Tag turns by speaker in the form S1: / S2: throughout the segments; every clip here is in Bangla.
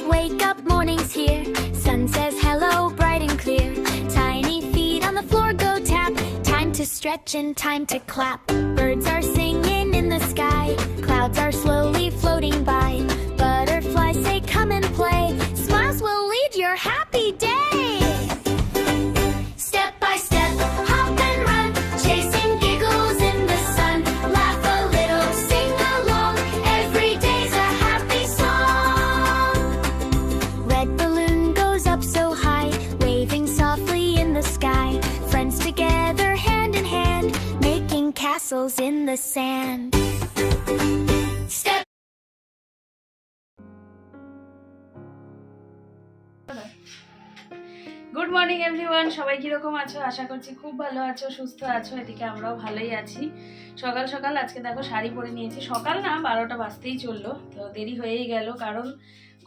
S1: wake up, morning's here. Sun says hello, bright and clear. Tiny feet on the floor go tap. Time to stretch and time to clap. Birds are singing in the sky. Clouds are slowly floating by. Butterflies say come and play. Smiles will lead your happy day. Step by step, hop and run, chasing giggles in the sun. Laugh a little, sing along. Every day's a happy song. Red balloon goes up so high, waving softly in the sky. Friends together, hand in hand, making castles in the sand. Step.
S2: Good morning everyone, সবাই কীরকম আছো? আশা করছি খুব ভালো আছো, সুস্থ আছো। এদিকে আমরাও ভালোই আছি। সকাল সকাল আজকে দেখো শাড়ি পরে নিয়েছি। সকাল না, 12টা বাজতেই চললো, তো দেরি হয়েই গেল। কারণ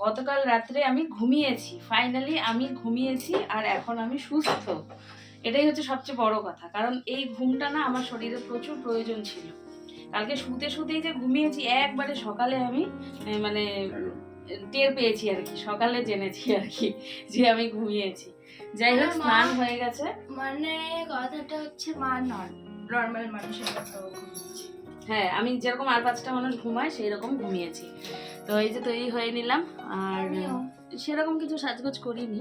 S2: গতকাল রাত্রে আমি ঘুমিয়েছি, ফাইনালি আমি ঘুমিয়েছি আর এখন আমি সুস্থ। এটাই হচ্ছে সবচেয়ে বড় কথা, কারণ এই ঘুমটা না আমার শরীরে প্রচুর প্রয়োজন ছিল। কালকে শুতে শুতেই যে ঘুমিয়েছি, একবারে সকালে আমি মানে টের পেয়েছি আর কি, সকালে জেনেছি আর কি যে আমি ঘুমিয়েছি। যাই হোক, স্নান হয়ে গেছে।
S3: মানে কথাটা হচ্ছে মা নর্মাল মানুষের কথা ঘুমিয়েছে।
S2: হ্যাঁ, আমি যেরকম আর 5টা মানুষ ঘুমায় সেই রকম ঘুমিয়েছি। তো এই যে তৈরি হয়ে নিলাম, আর সেরকম কিছু সাজগোজ করিনি,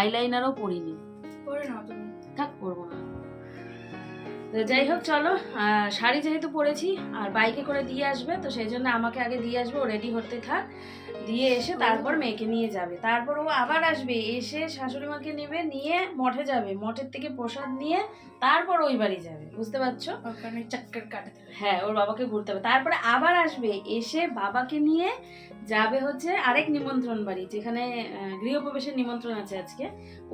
S2: আইলাইনারও পরিনি।
S3: পরে নাও তুমি।
S2: থাক, পরবো না। তো যাই হোক, চলো। শাড়ি যেহেতু পরেছি আর বাইকে করে দিয়ে আসবে, তো সেই জন্য আমাকে আগে দিয়ে আসবে। ও রেডি হতে থাক, দিয়ে এসে তারপর মেয়েকে নিয়ে যাবে। তারপর ও আবার আসবে, এসে শাশুড়ি মাকে নেবে, নিয়ে মঠে যাবে, মঠের থেকে প্রসাদ নিয়ে তারপর ওই বাড়ি যাবে। বুঝতে পারছো?
S3: ওখানে চক্কর কাটাতে হবে।
S2: হ্যাঁ, ওর বাবাকে ঘুরতে হবে। তারপরে আবার আসবে, এসে বাবাকে নিয়ে যাবে হচ্ছে আরেক নিমন্ত্রণ বাড়ি, যেখানে গৃহপ্রবেশের নিমন্ত্রণ আছে আজকে।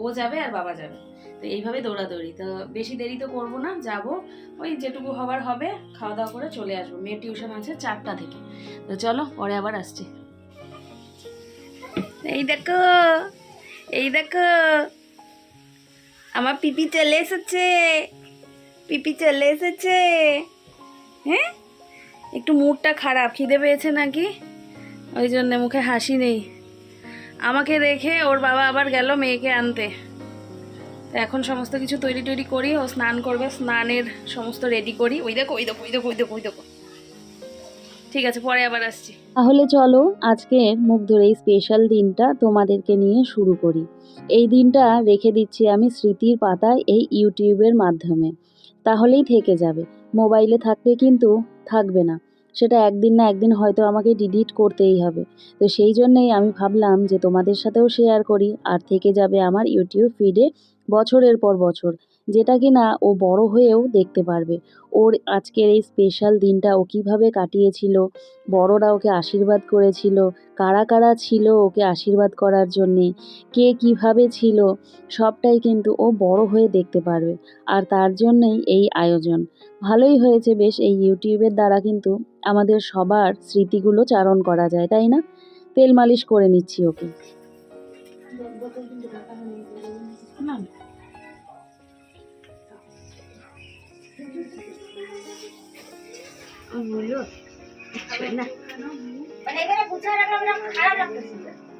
S2: ও যাবে আর বাবা যাবে। তো এইভাবে দৌড়াদৌড়ি। তো বেশি দেরি তো করবো না, যাবো, ওই যেটুকু হবার হবে, খাওয়া দাওয়া করে চলে আসবো। মেয়ের টিউশন আছে 4টা থেকে। তো চলো, পরে আবার আসছি। এই দেখো, এই দেখো, আমার পিপি চলে এসেছে, পিপি চলে এসেছে। হ্যাঁ, একটু মুডটা খারাপ, খিদে পেয়েছে নাকি, ওই জন্যে মুখে হাসি নেই। আমাকে রেখে ওর বাবা আবার গেল মেয়েকে আনতে। তো এখন সমস্ত কিছু তৈরি করি, ও স্নান করবে, স্নানের সমস্ত রেডি করি। ওই দেখো, ওই দেখো, ওই দেখো, ওই দেখো, ওই দেখো। ঠিক আছে, পরে আবার আসছি।
S4: তাহলে চলো আজকের মুগ্ধর এই স্পেশাল দিনটা তোমাদেরকে নিয়ে শুরু করি। এই দিনটা রেখে দিচ্ছি আমি স্মৃতির পাতায় এই ইউটিউবের মাধ্যমে, তাহলেই থেকে যাবে। মোবাইলে থাকলে কিন্তু থাকবে না, সেটা একদিন না একদিন হয়তো আমাকে ডিলিট করতেই হবে। তো সেই জন্যেই আমি ভাবলাম যে তোমাদের সাথেও শেয়ার করি, আর থেকে যাবে আমার ইউটিউব ফিডে বছরের পর বছর, যেটা কিনা ও বড় হয়েও দেখতে পারবে। ওর আজকের এই স্পেশাল দিনটা ও কীভাবে কাটিয়েছিল, বড়রা ওকে আশীর্বাদ করেছিল, কারা কারা ছিল ওকে আশীর্বাদ করার জন্যে, কে কিভাবে ছিল, সবটাই কিন্তু ও বড় হয়ে দেখতে পারবে। আর তার জন্যই এই আয়োজন। ভালোই হয়েছে বেশ, এই ইউটিউবের দ্বারা কিন্তু আমাদের সবার স্মৃতিগুলো চারণ করা যায়, তাই না? তেল মালিশ করে নিচ্ছি ওকে।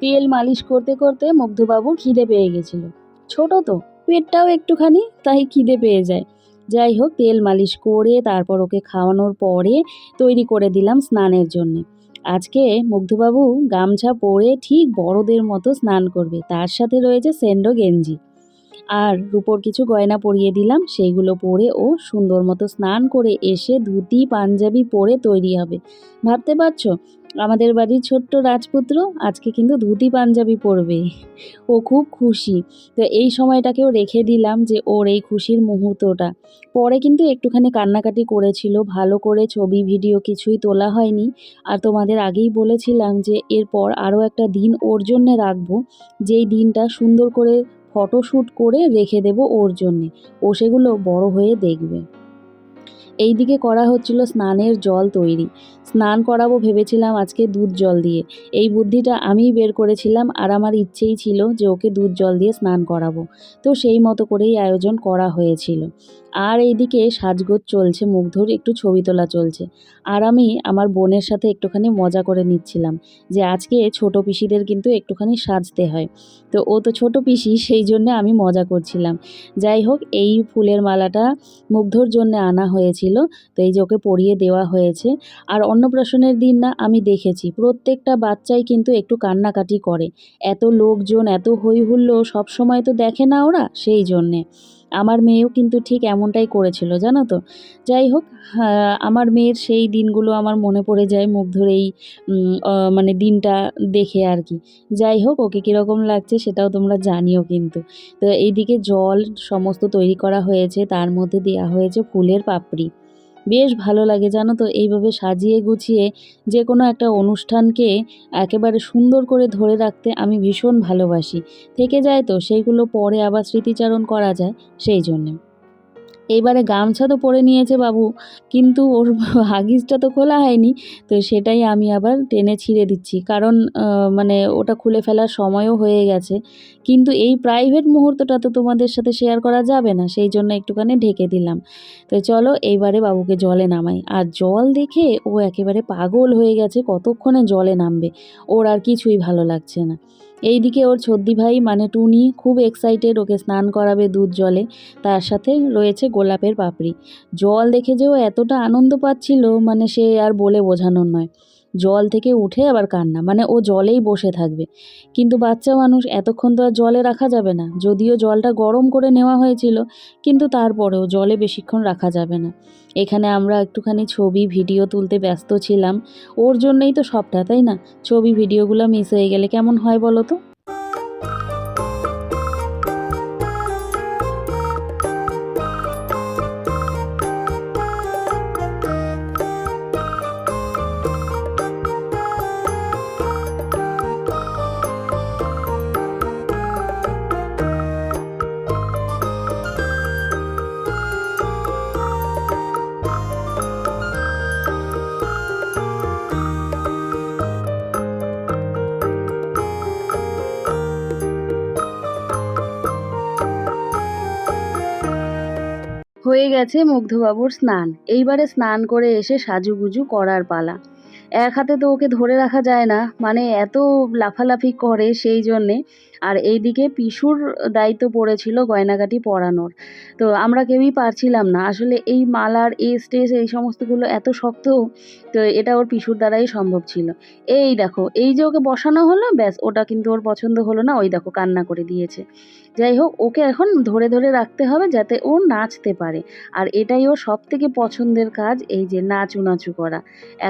S4: তেল মালিশ করতে করতে মুগ্ধবাবুর খিদে পেয়ে গেছিল। ছোট তো, পেটটাও একটুখানি, তাই খিদে পেয়ে যায়। যাই হোক, তেল মালিশ করে তারপর ওকে খাওয়ানোর পরে তৈরি করে দিলাম স্নানের জন্যে। আজকে মুগ্ধবাবু গামছা পরে ঠিক বড়দের মতো স্নান করবে, তার সাথে রয়েছে সেন্ডো গেঞ্জি আর রূপোর কিছু গয়না পরিয়ে দিলাম। সেইগুলো পরে ও সুন্দর মতো স্নান করে এসে ধুতি পাঞ্জাবি পরে তৈরি হবে। ভাবতে পারছো, আমাদের বাড়ির ছোট্ট রাজপুত্র আজকে কিন্তু ধুতি পাঞ্জাবি পরবে। ও খুব খুশি। তো এই সময়টাকেও রেখে দিলাম যে ওর এই খুশির মুহূর্তটা। পরে কিন্তু একটুখানি কান্নাকাটি করেছিল, ভালো করে ছবি ভিডিও কিছুই তোলা হয়নি। আর তোমাদের আগেই বলেছিলাম যে এরপর আরও একটা দিন ওর জন্যে রাখবো, যেই দিনটা সুন্দর করে ফটোশ্যুট করে রেখে দেব ওর জন্যে, ও সেগুলো বড় হয়ে দেখবে। এই দিকে করা হচ্ছিল স্নানের জল তৈরি। স্নান করাবো ভেবেছিলাম আজকে দুধ জল দিয়ে। এই বুদ্ধিটা আমিই বের করেছিলাম, আর আমার ইচ্ছেই ছিল যে ওকে দুধ জল দিয়ে স্নান করাবো। তো সেই মতো করেই আয়োজন করা হয়েছিল। আর এইদিকে সাজগোজ চলছে, মুগ্ধর একটু ছবি তোলা চলছে। আর আমি আমার বোনের সাথে একটুখানি মজা করে নিচ্ছিলাম যে আজকে ছোট পিসিদের কিন্তু একটুখানি সাজতে হয়। তো ও তো ছোট পিসি, সেই জন্যে আমি মজা করছিলাম। যাই হোক, এই ফুলের মালাটা মুগ্ধর জন্য আনা হয়েছিল, তো এই যে ওকে পরিয়ে দেওয়া হয়েছে। আর অন্নপ্রাশনের দিন না আমি দেখেছি প্রত্যেকটা বাচ্চাই কিন্তু একটু কান্নাকাটি করে। এত লোকজন, এত হই হুল্লোড় সবসময় তো দেখে না ওরা, সেই জন্যে। আমার মেয়েও কিন্তু ঠিক এমনটাই করেছিল, জানো তো। যাই হোক, আমার মেয়ের সেই দিনগুলো আমার মনে পড়ে যায় মুগ্ধর এই মানে দিনটা দেখে আর কি। যাই হোক, ওকে কীরকম লাগছে সেটাও তোমরা জানিও কিন্তু। তো এইদিকে জল সমস্ত তৈরি করা হয়েছে, তার মধ্যে দেওয়া হয়েছে ফুলের পাপড়ি। বেশ ভালো লাগে জানো তো, এইভাবে সাজিয়ে গুছিয়ে যে কোনো একটা অনুষ্ঠানকে একেবারে সুন্দর করে ধরে রাখতে আমি ভীষণ ভালোবাসি। থেকে যায় তো সেইগুলো পরে আবার স্মৃতিচারণ করা যায়, সেই জন্যে। এইবারে গামছা তো পরে নিয়েছে বাবু, কিন্তু ওর হাগিসটা তো খোলা হয়নি। তো সেটাই আমি আবার টেনে ছিঁড়ে দিচ্ছি, কারণ মানে ওটা খুলে ফেলার সময়ও হয়ে গেছে। কিন্তু এই প্রাইভেট মুহূর্তটা তো তোমাদের সাথে শেয়ার করা যাবে না, সেই জন্য একটুখানি ঢেকে দিলাম। তো চলো এইবারে বাবুকে জলে নামাই। আর জল দেখে ও একেবারে পাগল হয়ে গেছে, কতক্ষণে জলে নামবে, ওর আর কিছুই ভালো লাগছে না। এইদিকে ওর ছদ্দি ভাই মানে টুনি খুব এক্সাইটেড, ওকে স্নান করাবে দুধ জলে, তার সাথে রয়েছে গোলাপের পাপড়ি। জল দেখে যে ও এতটা আনন্দ পাচ্ছিল, মানে সে আর বলে বোঝানোর নয়। জল থেকে উঠে আবার কান্না, মানে ও জলেই বসে থাকবে। কিন্তু বাচ্চা মানুষ, এতক্ষণ তো আর জলে রাখা যাবে না, যদিও জলটা গরম করে নেওয়া হয়েছিল, কিন্তু তারপরেও জলে বেশিক্ষণ রাখা যাবে না। এখানে আমরা একটুখানি ছবি ভিডিও তুলতে ব্যস্ত ছিলাম, ওর জন্যই তো সবটা, তাই না? ছবি ভিডিওগুলো মিস হয়ে গেলে কেমন হয় বলো তো। হয়ে গেছে মুগ্ধবাবুর স্নান। এইবারে স্নান করে এসে সাজুগুজু করার পালা। এক হাতে তো ওকে ধরে রাখা যায় না, মানে এত লাফালাফি করে, সেই জন্যে। আর এইদিকে পিসুর দায়িত্ব পড়েছিল গয়নাগাটি পরানোর। তো আমরা কেউই পারছিলাম না আসলে, এই মালার এস টেস এই সমস্তগুলো এত শক্ত, তো এটা ওর পিসুর দ্বারাই সম্ভব ছিল। এই দেখো, এই যে ওকে বসানো হলো, ব্যাস ওটা কিন্তু ওর পছন্দ হলো না, ওই দেখো কান্না করে দিয়েছে। যাই হোক, ওকে এখন ধরে ধরে রাখতে হবে যাতে ও নাচতে পারে। আর এটাই ওর সব থেকে পছন্দের কাজ, এই যে নাচু নাচু করা।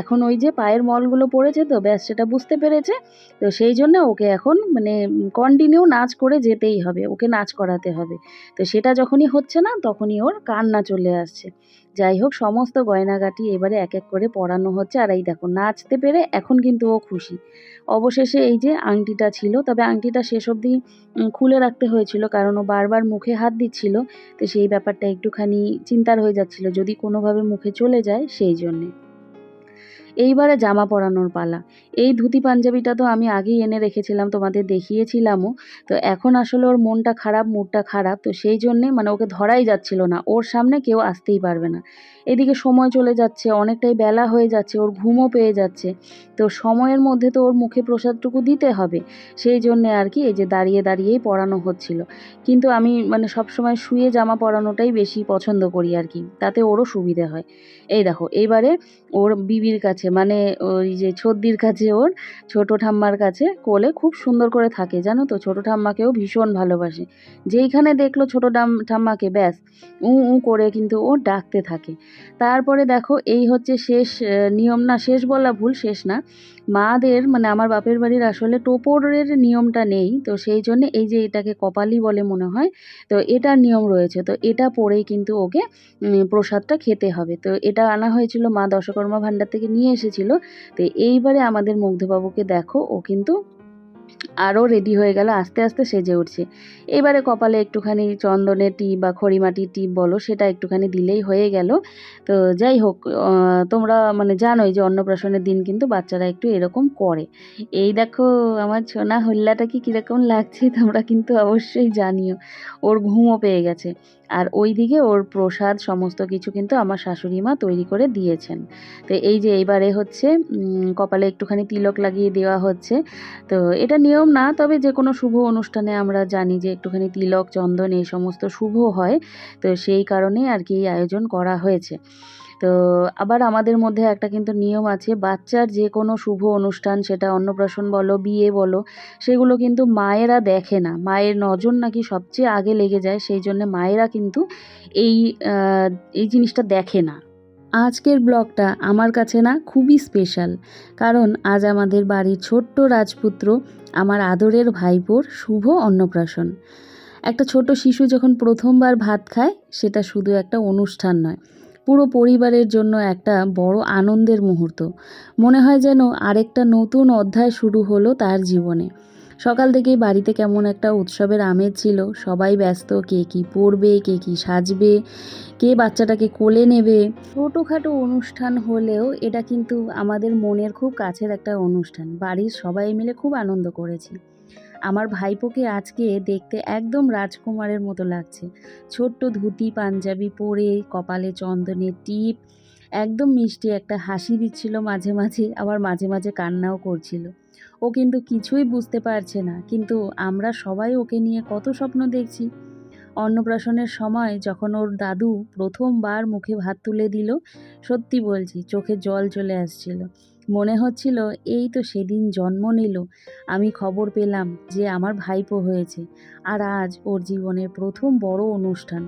S4: এখন ওই যে পায়ের মলগুলো পড়েছে, তো ব্যাস সেটা বুঝতে পেরেছে। তো সেই জন্য ওকে এখন মানে কন্টিনিউ নাচ করে যেতেই হবে, ওকে নাচ করাতে হবে। তো সেটা যখনই হচ্ছে না, তখনই ওর কান্না চলে আসছে। যাই হোক, সমস্ত গয়নাগাটি এবারে এক এক করে পরানো হচ্ছে। আর এই দেখো, নাচতে পেরে এখন কিন্তু ও খুশি। অবশেষে এই যে আংটিটা ছিল, তবে আংটিটা শেষ অবধি খুলে রাখতে হয়েছিল, কারণ ও বারবার মুখে হাত দিচ্ছিল। তো সেই ব্যাপারটা একটুখানি চিন্তার হয়ে যাচ্ছিল, যদি কোনোভাবে মুখে চলে যায়, সেই জন্যে। এইবারে জামা পরানোর পালা। এই ধুতি পাঞ্জাবিটা তো আমি আগেই এনে রেখেছিলাম, তোমাদের দেখিয়েছিলামও। তো এখন আসলে ওর মনটা খারাপ, মুডটা খারাপ, তো সেই জন্যে মানে ওকে ধরাই যাচ্ছিল না, ওর সামনে কেউ আসতেই পারবে না। এদিকে সময় চলে যাচ্ছে, অনেকটাই বেলা হয়ে যাচ্ছে, ওর ঘুমও পেয়ে যাচ্ছে। তো সময়ের মধ্যে তো ওর মুখে প্রসাদটুকু দিতে হবে, সেই জন্যে আর কি এই যে দাঁড়িয়ে দাঁড়িয়েই পরানো হচ্ছিল। কিন্তু আমি মানে সবসময় শুয়ে জামা পরানোটাই বেশি পছন্দ করি আর কি, তাতে ওরও সুবিধে হয়। এই দেখো, এইবারে ওর বিবির কাছে, মানে ওই যে ছদ্দির কাছে, ওর ছোট ঠাম্মার কাছে কোলে খুব সুন্দর করে থাকে, জানো তো। ছোট ঠাম্মাকেও ভীষণ ভালোবাসে, যেইখানে দেখলো ছোট ঠাম্মাকে, ব্যাস উ উ করে কিন্তু ও ডাকতে থাকে। তারপরে দেখো, এই হচ্ছে শেষ নিয়ম, না শেষ বলা ভুল, শেষ না। মাদের মানে আমার বাপের বাড়ির আসলে টোপরের নিয়মটা নেই, তো সেই জন্য এই যে এটাকে কপালি বলে মনে হয়, তো এটার নিয়ম রয়েছে। তো এটা পরেই কিন্তু ওকে প্রসাদটা খেতে হবে। তো এটা আনা হয়েছিল, মা দশকর্মা ভাণ্ডার থেকে নিয়ে এসেছিল। তো এইবারে আমাদের মুগ্ধবাবুকে দেখো, ও কিন্তু আরও রেডি হয়ে গেল, আস্তে আস্তে সেজে উঠছে। এবারে কপালে একটুখানি চন্দনের টিপ বা খড়িমাটির টিপ বলো, সেটা একটুখানি দিলেই হয়ে গেল। তো যাই হোক, তোমরা মানে জানোই যে অন্নপ্রাশনের দিন কিন্তু বাচ্চারা একটু এরকম করে। এই দেখো, আমার সোনা হল্লাটাকে কীরকম লাগছে তোমরা কিন্তু অবশ্যই জানিও। ওর ঘুমও পেয়ে গেছে। আর ওই দিকে ওর প্রসাদ সমস্ত কিছু কিন্তু আমার শাশুড়ি মা তৈরি করে দিয়েছেন। তো এই যে এইবারে হচ্ছে কপালে একটুখানি তিলক লাগিয়ে দেওয়া হচ্ছে। তো এটা নিয়ম না, তবে যে কোনো শুভ অনুষ্ঠানে আমরা জানি যে একটুখানি তিলক চন্দন এই সমস্ত শুভ হয়। তো সেই কারণেই আর কি এই আয়োজন করা হয়েছে। তো আবার আমাদের মধ্যে একটা কিন্তু নিয়ম আছে, বাচ্চার যে কোনো শুভ অনুষ্ঠান, সেটা অন্নপ্রাশন বলো বিয়ে বলো, সেগুলো কিন্তু মায়েরা দেখে না, মায়ের নজর নাকি সবচেয়ে আগে লেগে যায়, সেই জন্য মায়েরা কিন্তু এই এই জিনিসটা দেখে না। আজকের ব্লগটা আমার কাছে না খুবই স্পেশাল, কারণ আজ আমাদের বাড়ির ছোট্ট রাজপুত্র আমার আদরের ভাইপোর শুভ অন্নপ্রাশন। একটা ছোট শিশু যখন প্রথমবার ভাত খায়, সেটা শুধু একটা অনুষ্ঠান নয়, পুরো পরিবারের জন্য একটা বড় আনন্দের মুহূর্ত। মনে হয় যেন আরেকটা নতুন অধ্যায় শুরু হলো তার জীবনে। সকাল থেকেই বাড়িতে কেমন একটা উৎসবের আমেজ ছিল, সবাই ব্যস্ত, কে কী পরবে, কে কী সাজবে, কে বাচ্চাটাকে কোলে নেবে। ছোটোখাটো অনুষ্ঠান হলেও এটা কিন্তু আমাদের মনের খুব কাছের একটা অনুষ্ঠান, বাড়ির সবাই মিলে খুব আনন্দ করেছি। আমার ভাইপোকে আজকে দেখতে একদম রাজকুমারের মতো লাগছে, ছোট্ট ধুতি পাঞ্জাবি পরে, কপালে চন্দনের টিপ, একদম মিষ্টি একটা হাসি দিচ্ছিল মাঝে মাঝে, আবার মাঝে মাঝে কান্নাও করছিল। ও কিন্তু কিছুই বুঝতে পারছে না, কিন্তু আমরা সবাই ওকে নিয়ে কত স্বপ্ন দেখছি। অন্নপ্রাশনের সময় যখন ওর দাদু প্রথমবার মুখে ভাত তুলে দিল, সত্যি বলছি চোখে জল চলে আসছিল। মনে হচ্ছিল এই তো সেদিন জন্ম নিল, আমি খবর পেলাম যে আমার ভাইপো হয়েছে, আর আজ ওর জীবনের প্রথম বড় অনুষ্ঠান।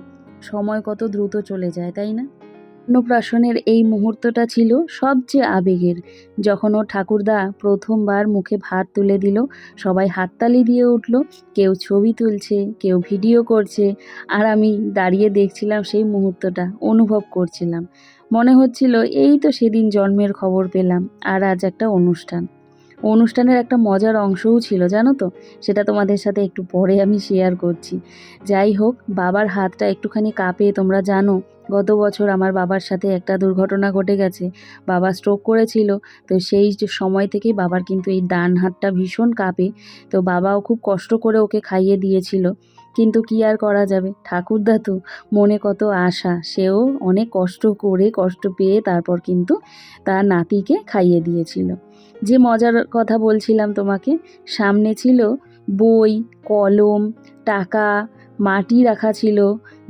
S4: সময় কত দ্রুত চলে যায়, তাই না? অন্নপ্রাশনের এই মুহূর্তটা ছিল সবচেয়ে আবেগের। যখন ওর ঠাকুরদা প্রথমবার মুখে ভাত তুলে দিল, সবাই হাততালি দিয়ে উঠল, কেউ ছবি তুলছে, কেউ ভিডিও করছে, আর আমি দাঁড়িয়ে দেখছিলাম সেই মুহূর্তটা, অনুভব করছিলাম। মনে হচ্ছিল এই তো সেদিন জন্মের খবর পেলাম, আর আজ একটা অনুষ্ঠানের একটা মজার অংশও ছিল, জানো তো, সেটা তোমাদের সাথে একটু পরে আমি শেয়ার করছি। যাই হোক, বাবার হাতটা একটুখানি কাঁপে, তোমরা জানো গত বছর আমার বাবার সাথে একটা দুর্ঘটনা ঘটে গেছে, বাবা স্ট্রোক করেছিল। তো সেই যে সময় থেকেই বাবার কিন্তু এই ডান হাতটা ভীষণ কাঁপে। তো বাবাও খুব কষ্ট করে ওকে খাইয়ে দিয়েছিল, কিন্তু কি আর করা যাবে, ঠাকুরদা তো, মনে কত আশা, সেও অনেক কষ্ট পেয়ে তারপর কিন্তু তার নাতিকে খাইয়ে দিয়েছিল। যে মজার কথা বলছিলাম তোমাকে, সামনে ছিল বই, কলম, টাকা, মাটি রাখা ছিল,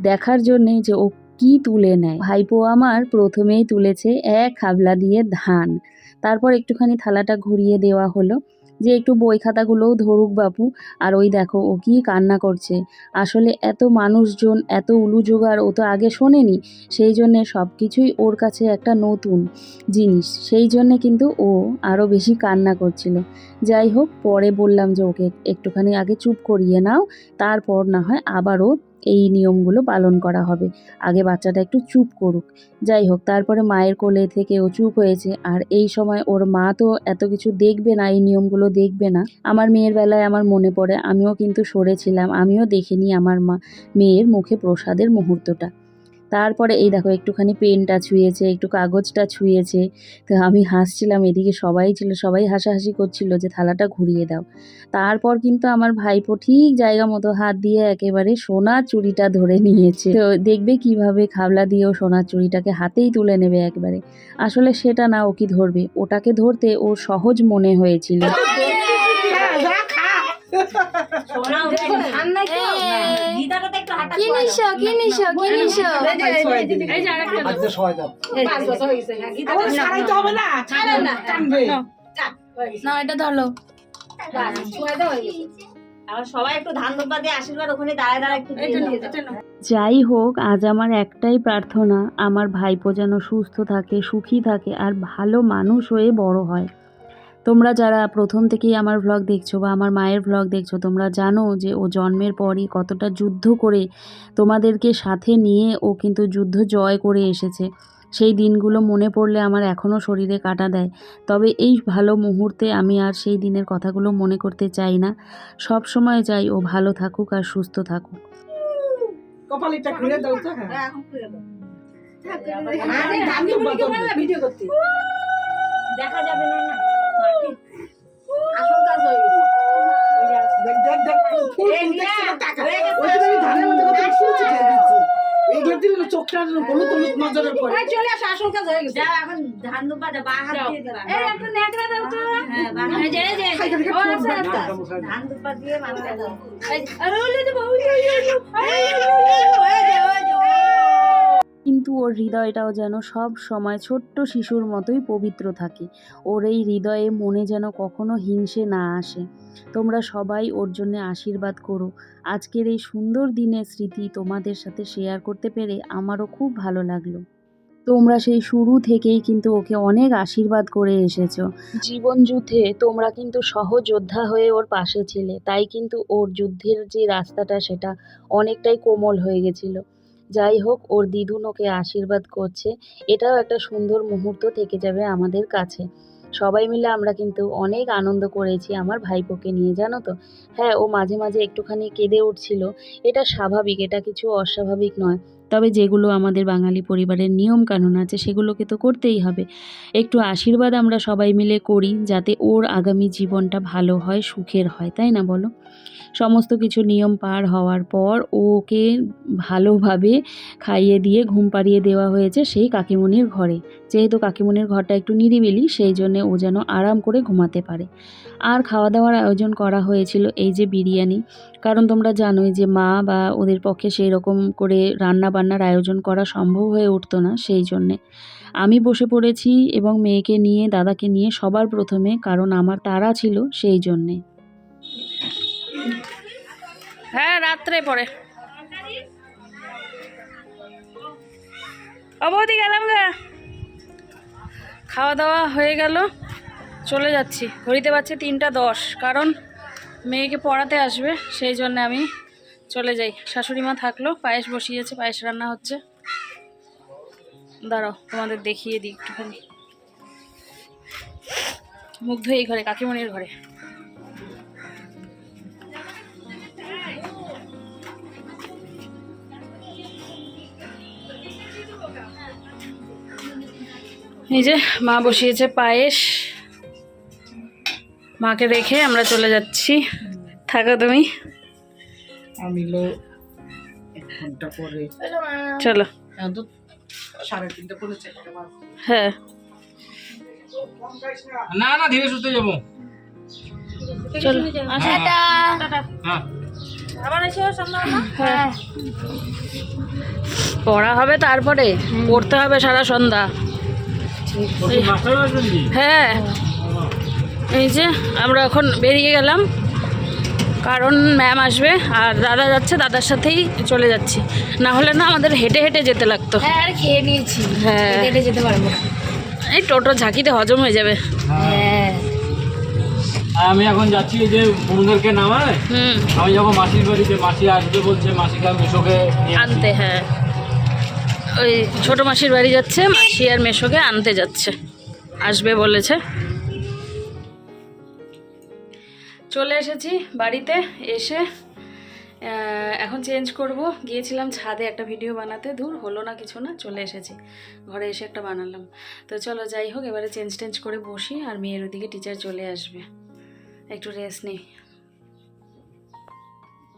S4: দেখার জন্যে যে ও কি তুলে নেয়। ভাইপো আমার প্রথমেই তুলেছে এক হাবলা দিয়ে ধান, তারপর একটুখানি থালাটা ঘুরিয়ে দেওয়া হলো যে একটু বই খাতাগুলোও ধরুক বাপু। আর ওই দেখো ও কি কান্না করছে, আসলে এত মানুষজন, এত উলুজোগাড় ও তো আগে শোনেনি, সেই জন্যে সব কিছুই ওর কাছে একটা নতুন জিনিস, সেই জন্যে কিন্তু ও আরও বেশি কান্না করছিল। যাই হোক, পরে বললাম যে ওকে একটুখানি আগে চুপ করিয়ে নাও, তারপর না হয় আবারও এই নিয়মগুলো পালন করা হবে, আগে বাচ্চাটা একটু চুপ করুক। যাই হোক, তারপরে মায়ের কোলে থেকে ও চুপ হয়েছে। আর এই সময় ওর মা তো এত কিছু দেখবে না, এই নিয়মগুলো দেখবে না। আমার মেয়ের বেলায় আমার মনে পড়ে, আমিও কিন্তু সরেছিলাম, আমিও দেখিনি আমার মেয়ের মুখে প্রসাদের মুহূর্তটা। তারপরে এই দেখো একটুখানি পেনটা ছুঁয়েছে, একটু কাগজটা ছুঁয়েছে। তো আমি হাসছিলাম, এদিকে সবাই ছিল, সবাই হাসাহাসি করছিল যে থালাটা ঘুরিয়ে দাও। তারপর কিন্তু আমার ভাইপো ঠিক জায়গা মতো হাত দিয়ে একেবারে সোনার চুড়িটা ধরে নিয়েছে। তো দেখবে কিভাবে খাবলা দিয়েও সোনার চুড়িটাকে হাতেই তুলে নেবে একবারে। আসলে সেটা না, ও কি ধরবে, ওটাকে ধরতে ওর সহজ মনে হয়েছিল।
S3: সবাই একটু ধান ধরবা দিয়ে আশীর্বাদ ওখানে দাঁড়ায় দাঁড়ায় একটু দিয়ে দাও।
S4: যাই হোক, আজ আমার একটাই প্রার্থনা, আমার ভাইপো যেন সুস্থ থাকে, সুখী থাকে, আর ভালো মানুষ হয়ে বড় হয়। তোমরা যারা প্রথম থেকেই আমার ভ্লগ দেখছো বা আমার মায়ের ভ্লগ দেখছো, তোমরা জানো যে ও জন্মের পরই কতটা যুদ্ধ করে তোমাদেরকে সাথে নিয়ে ও কিন্তু যুদ্ধ জয় করে এসেছে। সেই দিনগুলো মনে পড়লে আমার এখনও শরীরে কাঁটা দেয়। তবে এই ভালো মুহূর্তে আমি আর সেই দিনের কথাগুলো মনে করতে চাই না, সব সময় চাই ও ভালো থাকুক আর সুস্থ থাকুক।
S5: কপালটা খুলে দাও তো। হ্যাঁ এখন খুলে দাও। ভিডিও করতে
S3: দেখা যাবে না না আসল কাজ হয়ে গেছে।
S5: দেখ ফুল টাকা ওই ধানের মধ্যে কত ফুল ছিটিয়ে দিচ্ছি। নজরে পড়ে।
S3: চলে আসো, আসল কাজ হয়ে গেছে।
S6: যাও এখন ধান দুপা দাও, বা হাত দিয়ে দাও।
S3: এই একটা ন্যাকড়া দাও তো।
S6: হ্যাঁ, বা হাত
S3: এই যে, এই যে, এই যে। ও, আচ্ছা, আচ্ছা।
S6: ধান দুপা দিয়ে মাথায় দাও।
S3: আরে ওই যে, ওই যে, ওই যে, ওই যে, ওই যে।
S4: কিন্তু ওর হৃদয়টাও যেন সব সময় ছোট্ট শিশুর মতোই পবিত্র থাকে। ওর এই হৃদয়ে মনে যেন কখনো হিংসে না আসে। তোমরা সবাই ওর জন্য আশীর্বাদ করো। আজকের এই সুন্দর দিনের স্মৃতি তোমাদের সাথে শেয়ার করতে পেরে আমারও খুব ভালো লাগলো। তোমরা সেই শুরু থেকেই কিন্তু ওকে অনেক আশীর্বাদ করে এসেছো। জীবন যুদ্ধে তোমরা কিন্তু সহযোদ্ধা হয়ে ওর পাশে ছিলে, তাই কিন্তু ওর যুদ্ধের যে রাস্তাটা সেটা অনেকটাই কোমল হয়ে গেছিল। যাই হোক, ওর দিদুন ওকে আশীর্বাদ করছে, এটাও একটা সুন্দর মুহূর্ত থেকে যাবে আমাদের কাছে। সবাই মিলে আমরা কিন্তু অনেক আনন্দ করেছি আমার ভাইপোকে নিয়ে, জানো তো। হ্যাঁ, ও মাঝে মাঝে একটুখানি কেঁদে উঠছিল, এটা স্বাভাবিক, এটা কিছু অস্বাভাবিক নয়। তবে যেগুলো আমাদের বাঙালি পরিবারের নিয়ম কানুন আছে সেগুলোকে তো করতেই হবে। একটু আশীর্বাদ আমরা সবাই মিলে করি যাতে ওর আগামী জীবনটা ভালো হয়, সুখের হয়, তাই না বলো? সমস্ত কিছু নিয়ম পার হওয়ার পর ওকে ভালোভাবে খাইয়ে দিয়ে ঘুম পাড়িয়ে দেওয়া হয়েছে সেই কাকিমুনির ঘরে। যেহেতু কাকিমুনির ঘরটা একটু নিরিবিলি, সেই জন্যে ও যেন আরাম করে ঘুমাতে পারে। আর খাওয়া দাওয়ার আয়োজন করা হয়েছিল এই যে বিরিয়ানি, কারণ তোমরা জানোই যে মা বা ওদের পক্ষে সেই রকম করে রান্না বান্নার আয়োজন করা সম্ভব হয়ে উঠতো না, সেই জন্যে আমি বসে পড়েছি এবং মেয়েকে নিয়ে দাদাকে নিয়ে সবার প্রথমে, কারণ আমার তাড়া ছিল সেই জন্যে।
S2: হ্যাঁ, রাত্রে পরে অবধি গেলাম গা। খাওয়া দাওয়া হয়ে গেল, চলে যাচ্ছি। ঘড়িতে পাচ্ছে 3টা 10, কারণ মেয়েকে পড়াতে আসবে, সেই জন্য আমি চলে যাই। শাশুড়ি মা থাকলো, পায়েস বসিয়েছে, পায়েস রান্না হচ্ছে। দাঁড়াও তোমাদের দেখিয়ে দিই একটুখানি। মুগ্ধ এই ঘরে, কাকিমণির ঘরে। এই যে মা বসিয়েছে পায়েস, মাকে রেখে আমরা চলে যাচ্ছি। থাকো তুমি,
S5: আমি লো 1 ঘন্টা পরে
S2: চলো।
S5: এখন তো 3:30 পড়েছে।
S2: হ্যাঁ,
S7: না না ধীরে সুস্থে যাবো।
S2: চলো।
S7: হ্যাঁ
S2: হ্যাঁ, পড়া হবে, তারপরে পড়তে হবে সারা সন্ধ্যা।
S7: মাস্টার আসবেন কি?
S2: হ্যাঁ, এই যে আমরা এখন বেরিয়ে গেলাম, কারণ ম্যাম আসবে আর দাদা যাচ্ছে, দাদার সাথেই চলে যাচ্ছি। না হলে না আমাদের হেঁটে হেঁটে যেতে লাগতো।
S3: হ্যাঁ, আর খেয়ে নিয়েছি।
S2: হ্যাঁ,
S3: হেঁটে যেতে পারবো।
S2: এই টোটো ঝাঁকিতে হজম হয়ে যাবে।
S3: হ্যাঁ।
S7: আমি এখন যাচ্ছি, এই যে বন্ধুদেরকে নামায়।
S2: হুম,
S7: আমি যখন মাসির বাড়িতে, মাসি আসবে বলছে, মাসিকে আমি মেশোকে নিয়ে আসি।
S2: আনতে। হ্যাঁ, ওই ছোট মাসির বাড়ি যাচ্ছে, মাসি আর মেশোকে আনতে যাচ্ছে, আসবে বলেছে। চলে এসেছি বাড়িতে। এসে এখন চেঞ্জ করব। গিয়েছিলাম ছাদে একটা ভিডিও বানাতে, দূর হলো না, কিছু না, চলে এসেছি। ঘরে এসে একটা বানালাম। তো চলো, যাই হোক, এবারে চেঞ্জ করে বসি। আর মেয়ের ওদিকে টিচার চলে আসবে, একটু রেস্ট নেই।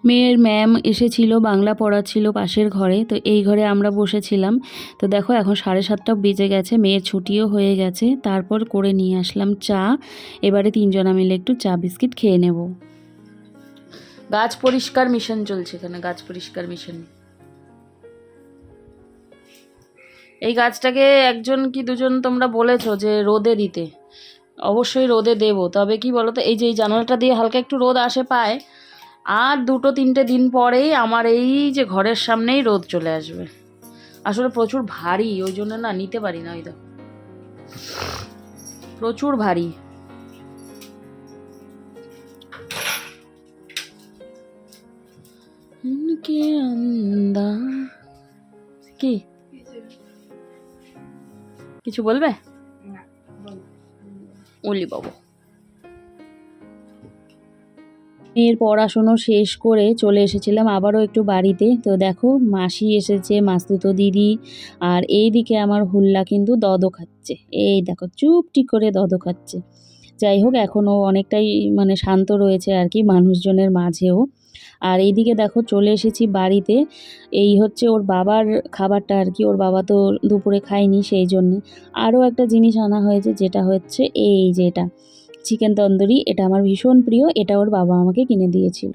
S4: মেয়ের ম্যাম এসেছিল, বাংলা পড়াচ্ছিল পাশের ঘরে, তো এই ঘরে আমরা বসেছিলাম। তো দেখো এখন 7:30 বেজে গেছে, মেয়ের ছুটিও হয়ে গেছে। তারপর করে নিয়ে আসলাম চা। এবারে 3জনা মিলে একটু চা বিস্কিট খেয়ে নেব। গাছ পরিষ্কার মিশন চলছে এখানে, গাছ পরিষ্কার মিশন। এই গাছটাকে 1জন কি 2জন তোমরা বলেছো যে রোদে দিতে, অবশ্যই রোদে দেব। তবে কি বলো তো, এই যে এই জানালাটা দিয়ে হালকা একটু রোদ আসে পায়, আর 2-3টে দিন পরেই আমার এই যে ঘরের সামনেই রোদ চলে আসবে। আসলে প্রচুর ভারী, ওই জন্য না নিতে পারি না। ওই তো প্রচুর ভারী। কি কিছু বলবে? ওলি বাবু। মেয়ের পড়াশুনো শেষ করে চলে এসেছিলাম আবারও একটু বাড়িতে। তো দেখো মাসি এসেছে, মাসতুতো দিদি, আর এইদিকে আমার হুল্লা কিন্তু দদ খাচ্ছে। এই দেখো চুপটি করে দদ খাচ্ছে। যাই হোক এখনও অনেকটাই মানে শান্ত রয়েছে আর কি মানুষজনের মাঝেও। আর এইদিকে দেখো চলে এসেছি বাড়িতে, এই হচ্ছে ওর বাবার খাবারটা আর কি, ওর বাবা তো দুপুরে খায়নি সেই জন্যে। আরও একটা জিনিস আনা হয়েছে যেটা হচ্ছে এই যে এটা চিকেন তন্দুরি, এটা আমার ভীষণ প্রিয়, এটা ওর বাবা আমাকে কিনে দিয়েছিল।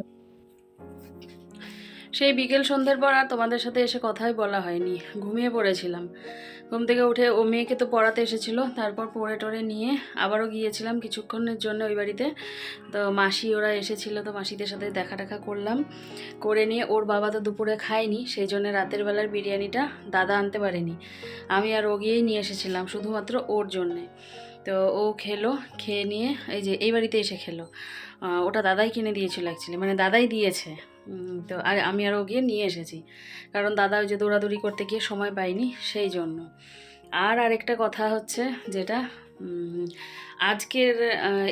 S2: সেই বিকেল সন্ধ্যের পর আর তোমাদের সাথে এসে কথাই বলা হয়নি, ঘুমিয়ে পড়েছিলাম। ঘুম থেকে উঠে ও মেয়েকে তো পড়াতে এসেছিলো, তারপর পড়ে টড়ে নিয়ে আবারও গিয়েছিলাম কিছুক্ষণের জন্য ওই বাড়িতে। তো মাসি ওরা এসেছিলো, তো মাসিদের সাথে দেখা টাকা করলাম, করে নিয়ে ওর বাবা তো দুপুরে খায়নি, সেই জন্য রাতের বেলার বিরিয়ানিটা দাদা আনতে পারেনি, আমি আর ও গিয়েই নিয়ে এসেছিলাম শুধুমাত্র ওর জন্যে। তো ও খেলো, খেয়ে নিয়ে এই যে এই বাড়িতে এসে খেলো। ওটা দাদাই কিনে দিয়েছিল অ্যাকচুয়ালি, মানে দাদাই দিয়েছে। তো আর আমি আরও গিয়ে নিয়ে এসেছি, কারণ দাদা ওই যে দৌড়াদৌড়ি করতে গিয়ে সময় পাইনি সেই জন্য। আর আরেকটা কথা হচ্ছে যেটা আজকের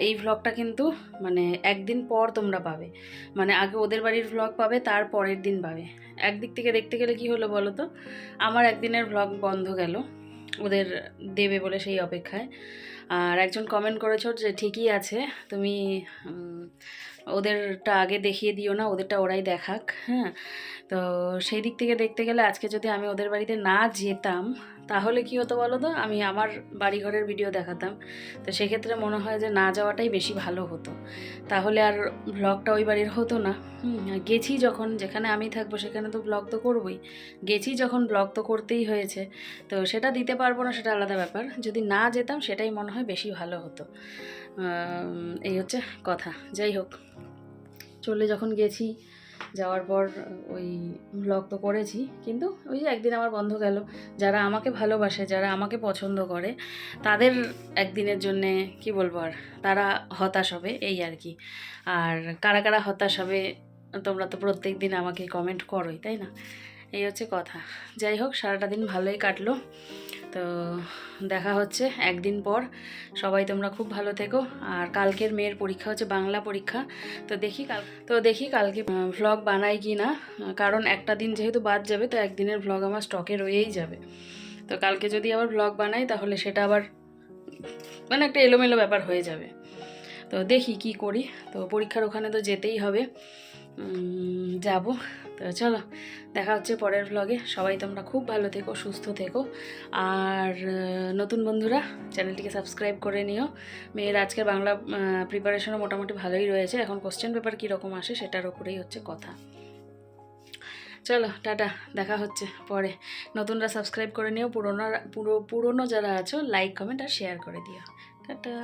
S2: এই ভ্লগটা কিন্তু মানে একদিন পর তোমরা পাবে, মানে আগে ওদের বাড়ির ভ্লগ পাবে, তার পরের দিন পাবে। একদিক থেকে দেখতে গেলে কি হলো বলো তো, আমার একদিনের ভ্লগ বন্ধ গেল ওদের দেবে বলে সেই অপেক্ষায়। আর একজন কমেন্ট করেছো যে ঠিকই আছে, তুমি ওদেরটা আগে দেখিয়ে দিও না, ওদেরটা ওরাই দেখাক। হ্যাঁ, তো সেই দিক থেকে দেখতে গেলে আজকে যদি আমি ওদের বাড়িতে না যেতাম তাহলে কি হতো বলো তো, আমি আমার বাড়িঘরের ভিডিও দেখাতাম। তো সেক্ষেত্রে মনে হয় যে না যাওয়াটাই বেশি ভালো হতো, তাহলে আর ভ্লগটা ওই বাড়ির হতো না। গেছি যখন, যেখানে আমি থাকবো সেখানে তো ব্লগ তো করবই, গেছি যখন ব্লগ তো করতেই হয়েছে। তো সেটা দিতে পারবো না, সেটা আলাদা ব্যাপার। যদি না যেতাম সেটাই মনে হয় বেশি ভালো হতো। এই হচ্ছে কথা। যাই হোক, চলে যখন গেছি, যাওয়ার পর ওই ব্লগ তো করেছি, কিন্তু ওই যে একদিন আমার বন্ধ গেল। যারা আমাকে ভালোবাসে, যারা আমাকে পছন্দ করে, তাদের একদিনের জন্যে কি বলবো আর, তারা হতাশ হবে এই আর কি। আর কারা কারা হতাশ হবে তোমরা তো প্রত্যেক দিন আমাকে কমেন্ট করোই, তাই না? এই হচ্ছে কথা। যাই হোক, সারাটা দিন ভালোই কাটলো। তো দেখা হচ্ছে একদিন পর। সবাই তোমরা খুব ভালো থেকো। আর কালকের মেয়ের পরীক্ষা হচ্ছে বাংলা পরীক্ষা, তো দেখি কালকে ভ্লগ বানাই কি না, কারণ একটা দিন যেহেতু বাদ যাবে, তো একদিনের ভ্লগ আমার স্টকে রয়েই যাবে। তো কালকে যদি আবার ভ্লগ বানাই তাহলে সেটা আবার মানে একটা এলোমেলো ব্যাপার হয়ে যাবে। তো দেখি কি করি, তো পরীক্ষার ওখানে তো যেতেই হবে, যাব। তো চলো, দেখা হচ্ছে পরের ভ্লগে। সবাই তোমরা খুব ভালো থেকো, সুস্থ থেকো। আর নতুন বন্ধুরা চ্যানেলটিকে সাবস্ক্রাইব করে নিও। মেয়ের আজকের বাংলা প্রিপারেশনও মোটামুটি ভালোই রয়েছে, এখন কোশ্চেন পেপার কীরকম আসে সেটার ওপরেই হচ্ছে কথা। চলো টাটা, দেখা হচ্ছে পরে। নতুনরা সাবস্ক্রাইব করে নিও, পুরনো যারা আছো লাইক কমেন্ট আর শেয়ার করে দিও। টাটা।